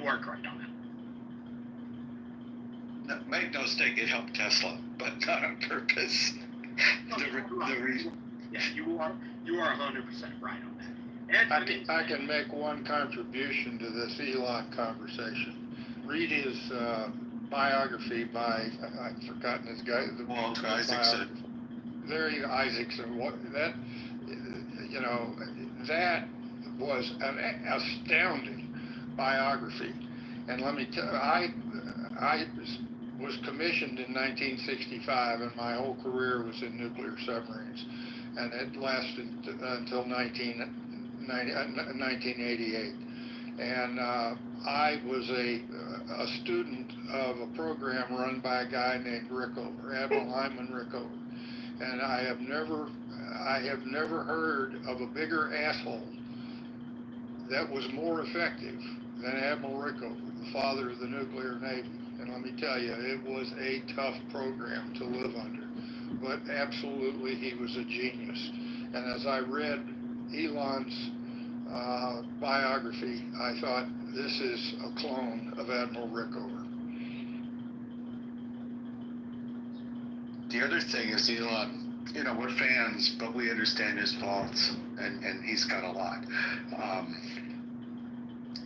are correct on that. No, make no mistake, it helped Tesla, but not on purpose. Yeah, you are 100% right on that. And I can make one contribution to this Elon conversation. Read his biography by, I've forgotten his guy. Walt Isaacson. There you go, Isaacson. That was an astounding biography. And let me tell you, I was commissioned in 1965, and my whole career was in nuclear submarines. And it lasted until 1988. And I was a student of a program run by a guy named Rickover, Admiral Hyman Rickover. And I have never heard of a bigger asshole that was more effective than Admiral Rickover, the father of the nuclear navy. And let me tell you, it was a tough program to live under. But absolutely, he was a genius. And as I read Elon's biography, I thought, this is a clone of Admiral Rickover. The other thing is Elon, we're fans, but we understand his faults, and he's got a lot.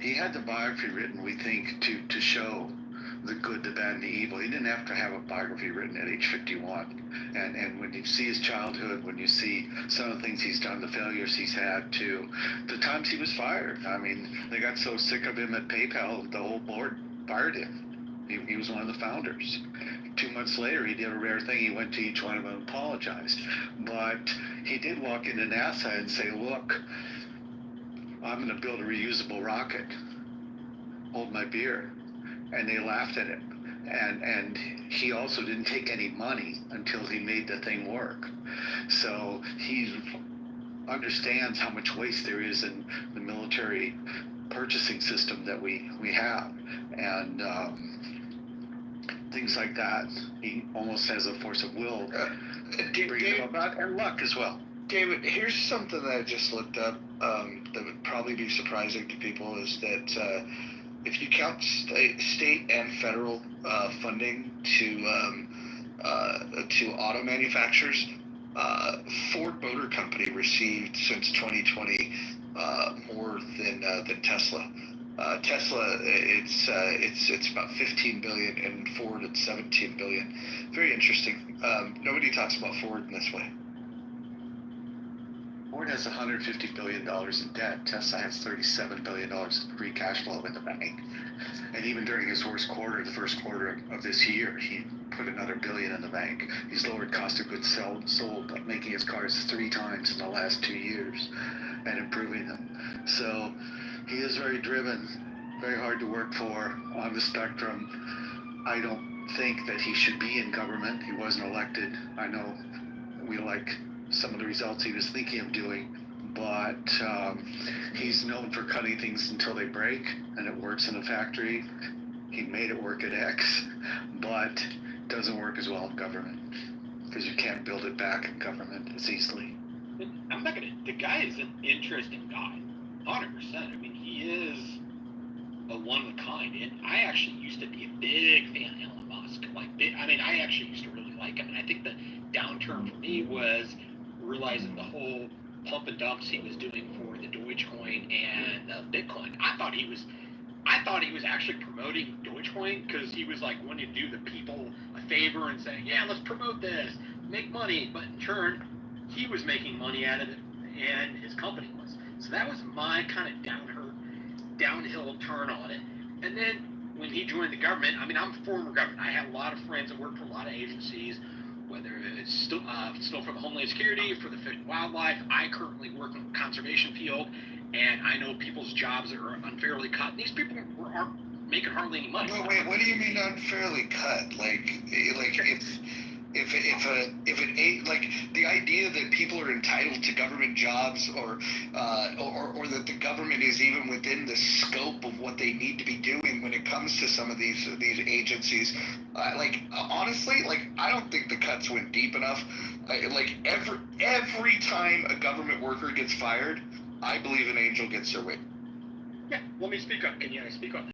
He had the biography written, we think, to show the good, the bad, and the evil. He didn't have to have a biography written at age 51. And when you see his childhood, when you see some of the things he's done, the failures he's had, to the times he was fired. I mean, they got so sick of him at PayPal, the whole board fired him. He was one of the founders. 2 months later, he did a rare thing. He went to each one of them and apologized. But he did walk into NASA and say, look, I'm going to build a reusable rocket. Hold my beer. And they laughed at him. And he also didn't take any money until he made the thing work. So he understands how much waste there is in the military purchasing system that we have. And things like that, he almost has a force of will to bring them about, and luck as well. David, here's something that I just looked up that would probably be surprising to people, is that if you count state and federal funding to auto manufacturers, Ford Motor Company received since 2020 more than Tesla. Tesla, it's about 15 billion, and Ford at 17 billion. Very interesting. Nobody talks about Ford in this way. Ford has $150 billion in debt. Tesla has $37 billion in free cash flow in the bank. And even during his worst quarter, the first quarter of this year, he put another $1 billion in the bank. He's lowered cost of goods sold by making his cars 3 times in the last 2 years and improving them. So he is very driven, very hard to work for on the spectrum. I don't think that he should be in government. He wasn't elected. I know we like some of the results he was thinking of doing, but he's known for cutting things until they break, and it works in a factory. He made it work at X, but it doesn't work as well in government, because you can't build it back in government as easily. The guy is an interesting guy, 100%. I mean, he is a one of a kind, and I actually used to be a big fan of Elon Musk. I actually used to really like him, and I think the downturn for me was realizing the whole pump and dumps he was doing for the Dogecoin and Bitcoin. I thought he was actually promoting Dogecoin, because he was like wanting to do the people a favor and saying, yeah, let's promote this, make money. But in turn, he was making money out of it, and his company was. So that was my kind of downhill turn on it. And then when he joined the government, I'm a former government. I have a lot of friends that work for a lot of agencies, whether it's still for the Homeland Security, for the Fish and Wildlife. I currently work in the conservation field, and I know people's jobs that are unfairly cut. These people aren't making hardly any money. Wait, what do you mean unfairly cut? If the idea that people are entitled to government jobs, or that the government is even within the scope of what they need to be doing when it comes to some of these agencies, honestly, I don't think the cuts went deep enough. Every time a government worker gets fired, I believe an angel gets their wing. Yeah, let me speak up. Can you speak up?